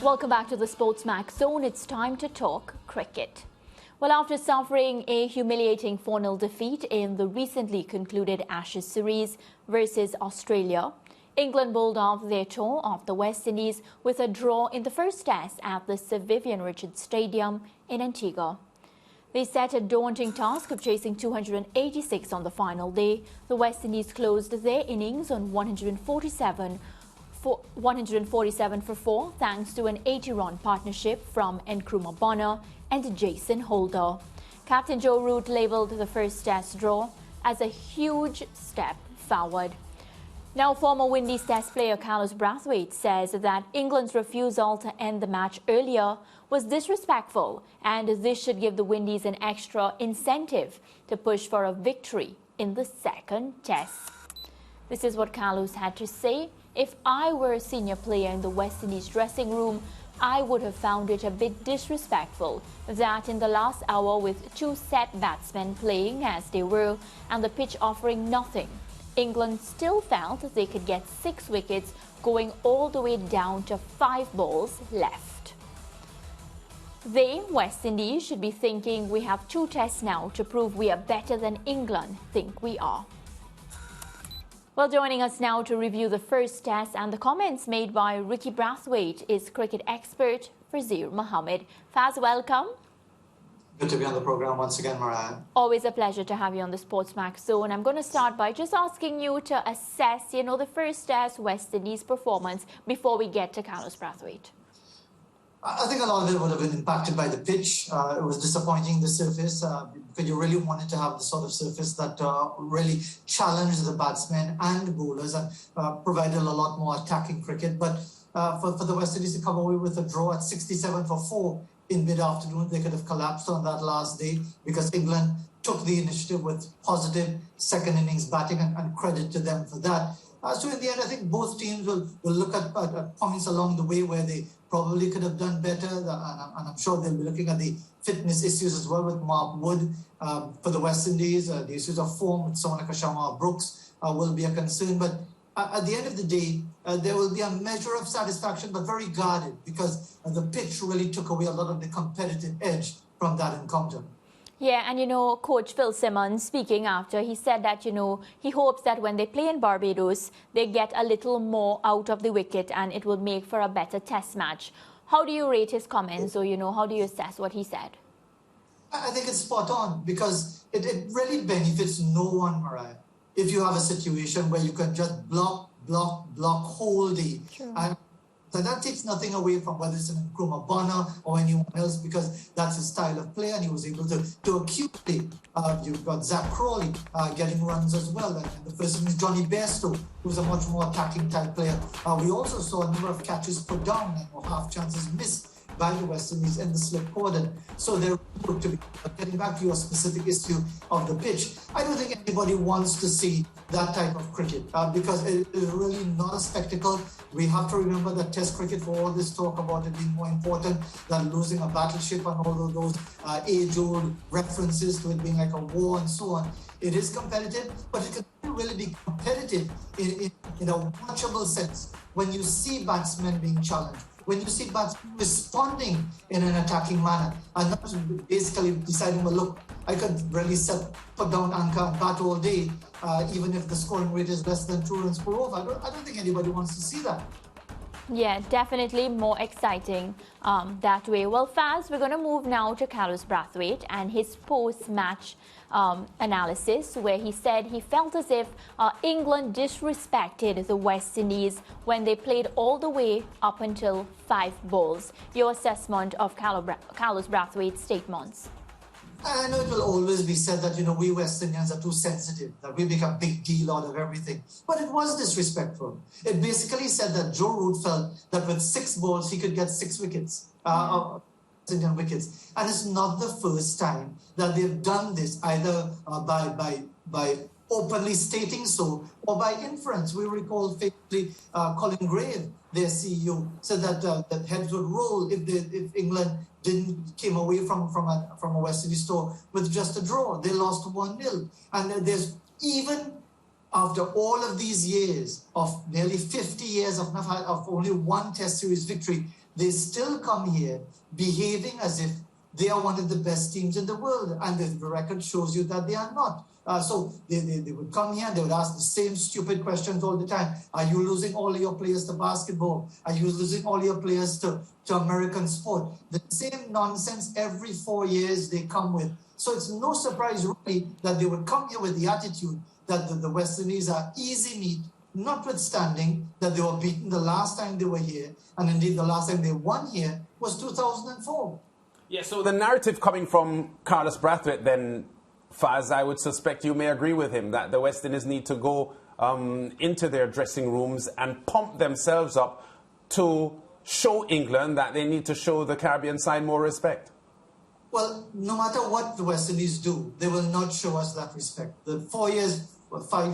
Welcome back to the SportsMax Zone. It's time to talk cricket. Well, after suffering a humiliating 4-0 defeat in the recently concluded Ashes series versus Australia, England bowled off their tour of the West Indies with a draw in the first test at the Sir Vivian Richards Stadium in Antigua. They set a daunting task of chasing 286 on the final day. The West Indies closed their innings on 147 for 4 thanks to an 80-run partnership from Nkrumah Bonner and Jason Holder. Captain Joe Root labelled the first test draw as a huge step forward. Now, former Windies test player Carlos Brathwaite says that England's refusal to end the match earlier was disrespectful, and this should give the Windies an extra incentive to push for a victory in the second test. This is what Carlos had to say. If I were a senior player in the West Indies dressing room, I would have found it a bit disrespectful that in the last hour, with 2 set batsmen playing as they were and the pitch offering nothing, England still felt they could get 6 wickets going all the way down to 5 balls left. They, West Indies, should be thinking we have 2 tests now to prove we are better than England think we are. Well, joining us now to review the first test and the comments made by Ricky Brathwaite is cricket expert Fazeer Mohammed. Faz, welcome. Good to be on the program once again, Mariah. Always a pleasure to have you on the SportsMax Zone. I'm going to start by just asking you to assess, the first test West Indies performance before we get to Carlos Brathwaite. I think a lot of it would have been impacted by the pitch. It was disappointing, the surface, because you really wanted to have the sort of surface that really challenged the batsmen and bowlers and provided a lot more attacking cricket. But for the West Indies to come away with a draw at 67 for 4 in mid-afternoon, they could have collapsed on that last day because England took the initiative with positive second innings batting, and credit to them for that. So in the end, I think both teams will look at points along the way where they probably could have done better, and I'm sure they'll be looking at the fitness issues as well with Mark Wood for the West Indies. The issues of form with someone like Sharma Brooks will be a concern. But at the end of the day, there will be a measure of satisfaction, but very guarded, because the pitch really took away a lot of the competitive edge from that encounter. Yeah, and Coach Phil Simmons speaking after, he said that, he hopes that when they play in Barbados, they get a little more out of the wicket and it will make for a better test match. How do you rate his comments, or, how do you assess what he said? I think it's spot on, because it really benefits no one, Mariah, if you have a situation where you can just block whole day. Sure. So that takes nothing away from whether it's an Nkrumah Bonner or anyone else, because that's his style of play, and he was able to acutely. You've got Zach Crawley getting runs as well, and the first one is Johnny Bairstow, who's a much more attacking type player. We also saw a number of catches put down and half chances missed by the West Indies in the slip cordon. So they're good to be. Getting back to your specific issue of the pitch, I don't think anybody wants to see that type of cricket because it is really not a spectacle. We have to remember that Test cricket, for all this talk about it being more important than losing a battleship and all of those age-old references to it being like a war and so on, it is competitive, but it can really be competitive in a watchable sense when you see batsmen being challenged, when you see batsmen responding in an attacking manner, and not basically deciding, well, look, I could really put down anchor and bat all day, even if the scoring rate is less than 2 runs per over. I don't think anybody wants to see that. Yeah, definitely more exciting that way. Well, Faz, we're going to move now to Carlos Brathwaite and his post-match analysis, where he said he felt as if England disrespected the West Indies when they played all the way up until 5 balls. Your assessment of Carlos Brathwaite's statements? I know it will always be said that, we West Indians are too sensitive, that we make a big deal out of everything. But it was disrespectful. It basically said that Joe Root felt that with 6 balls, he could get 6 wickets, Indian wickets. And it's not the first time that they've done this, either by openly stating so or by inference. We recall famously Colin Grave, their CEO, said that heads would roll if England came away from a West Indies tour with just a draw. They lost 1-0. And there's even after all of these years of nearly 50 years of only one Test series victory, they still come here behaving as if they are one of the best teams in the world, and the record shows you that they are not. So they would come here and they would ask the same stupid questions all the time. Are you losing all of your players to basketball? Are you losing all your players to American sport? The same nonsense every 4 years they come with. So it's no surprise really that they would come here with the attitude that the West Indies are easy meat, notwithstanding that they were beaten the last time they were here, and indeed the last time they won here was 2004. Yeah, so the narrative coming from Carlos Brathwaite then, Faz, I would suspect you may agree with him that the West Indies need to go into their dressing rooms and pump themselves up to show England that they need to show the Caribbean side more respect. Well, no matter what the West Indies do, they will not show us that respect. The 5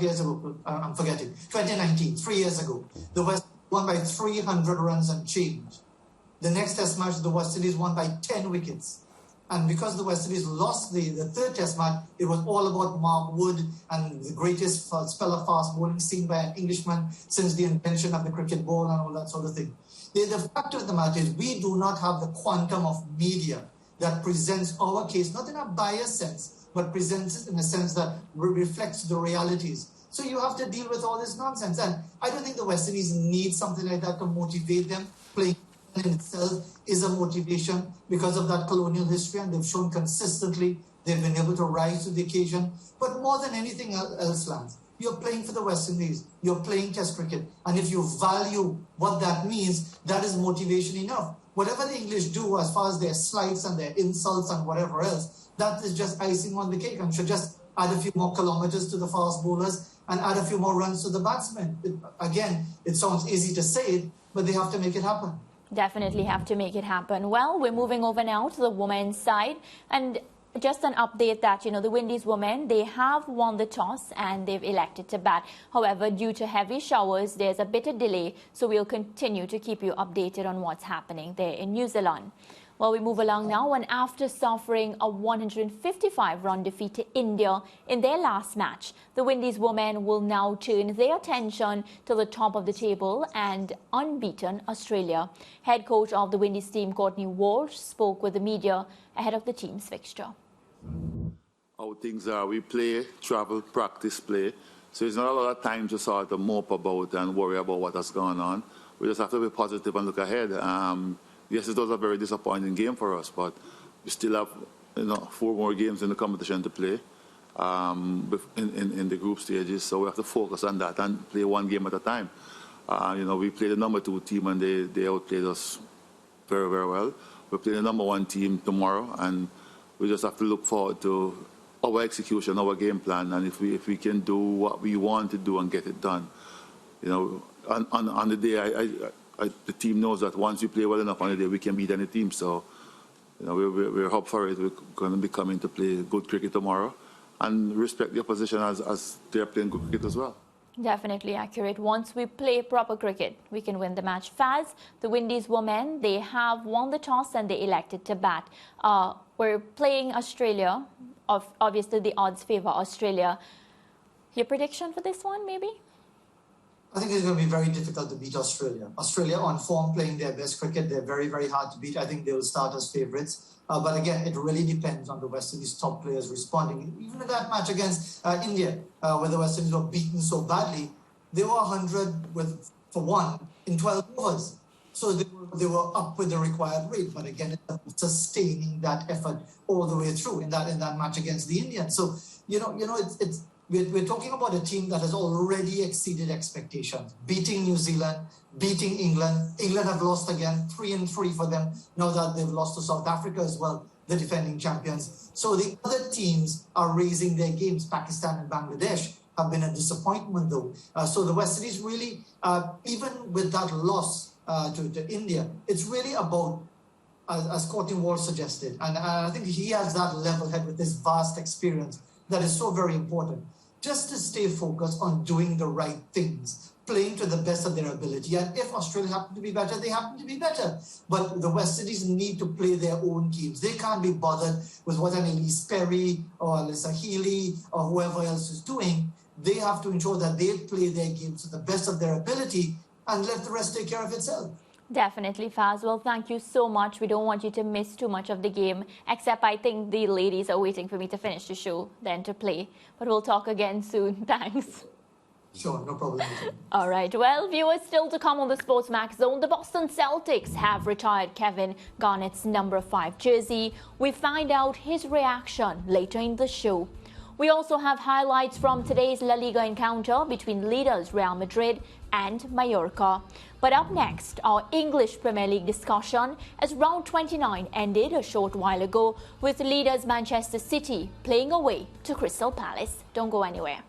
years ago, I'm forgetting, 2019, 3 years ago, the West won by 300 runs and change. The next test match, the West Indies won by 10 wickets. And because the West Indies lost the third test match, it was all about Mark Wood and the greatest spell of fast bowling seen by an Englishman since the invention of the cricket ball and all that sort of thing. The fact of the matter is we do not have the quantum of media that presents our case, not in a biased sense, but presents it in a sense that reflects the realities. So you have to deal with all this nonsense. And I don't think the West Indies need something like that to motivate them. Playing in itself is a motivation because of that colonial history, and they've shown consistently they've been able to rise to the occasion. But more than anything else, Lance, you're playing for the West Indies, you're playing Test cricket, and if you value what that means, that is motivation enough. Whatever the English do as far as their slights and their insults and whatever else, that is just icing on the cake and should just add a few more kilometers to the fast bowlers and add a few more runs to the batsmen. Again, it sounds easy to say it, but they have to make it happen. Definitely have to make it happen. Well, we're moving over now to the women's side, and just an update that, the Windies women, they have won the toss and they've elected to bat. However, due to heavy showers, there's a bit of delay, so we'll continue to keep you updated on what's happening there in New Zealand. Well, we move along now, and after suffering a 155-run defeat to India in their last match, the Windies women will now turn their attention to the top of the table and unbeaten Australia. Head coach of the Windies team, Courtney Walsh, spoke with the media ahead of the team's fixture. How things are, we play, travel, practice, play. So it's not a lot of time to sort of mope about and worry about what has gone on. We just have to be positive and look ahead. Yes, it was a very disappointing game for us, but we still have 4 more games in the competition to play in the group stages. So we have to focus on that and play one game at a time. We played the number 2 team and they outplayed us very, very well. We play the number 1 team tomorrow, and we just have to look forward to our execution, our game plan, and if we can do what we want to do and get it done. On the day, the team knows that once we play well enough on the day, we can beat any team. So, we're up for it. We're going to be coming to play good cricket tomorrow and respect the opposition as they're playing good cricket as well. Definitely accurate. Once we play proper cricket, we can win the match. Faz, the Windies women, they have won the toss and they elected to bat. We're playing Australia. Obviously, the odds favour Australia. Your prediction for this one, maybe? I think it's going to be very difficult to beat Australia. Australia on form, playing their best cricket. They're very, very hard to beat. I think they will start as favourites. But again, it really depends on the West Indies top players responding. Even in that match against India, where the West Indies were beaten so badly, they were 100 for 1 in 12 overs. So they were up with the required rate. But again, it's sustaining that effort all the way through in that match against the Indians. So, we're talking about a team that has already exceeded expectations, beating New Zealand, beating England. England have lost again, 3-3 for them, now that they've lost to South Africa as well, the defending champions. So the other teams are raising their games. Pakistan and Bangladesh have been a disappointment, though. So the West Indies really, even with that loss to India, it's really about, as Courtney Walsh suggested, and I think he has that level head with his vast experience that is so very important. Just to stay focused on doing the right things, playing to the best of their ability. And if Australia happen to be better, they happen to be better. But the West Indies need to play their own games. They can't be bothered with what an Elise Perry or Alyssa Healy or whoever else is doing. They have to ensure that they play their games to the best of their ability and let the rest take care of itself. Definitely, Faz. Well, thank you so much. We don't want you to miss too much of the game, except I think the ladies are waiting for me to finish the show, then to play. But we'll talk again soon. Thanks. Sure, no problem. All right. Well, viewers, still to come on the SportsMax Zone, the Boston Celtics have retired Kevin Garnett's number 5 jersey. We find out his reaction later in the show. We also have highlights from today's La Liga encounter between leaders Real Madrid and Mallorca. But up next, our English Premier League discussion as round 29 ended a short while ago with leaders Manchester City playing away to Crystal Palace. Don't go anywhere.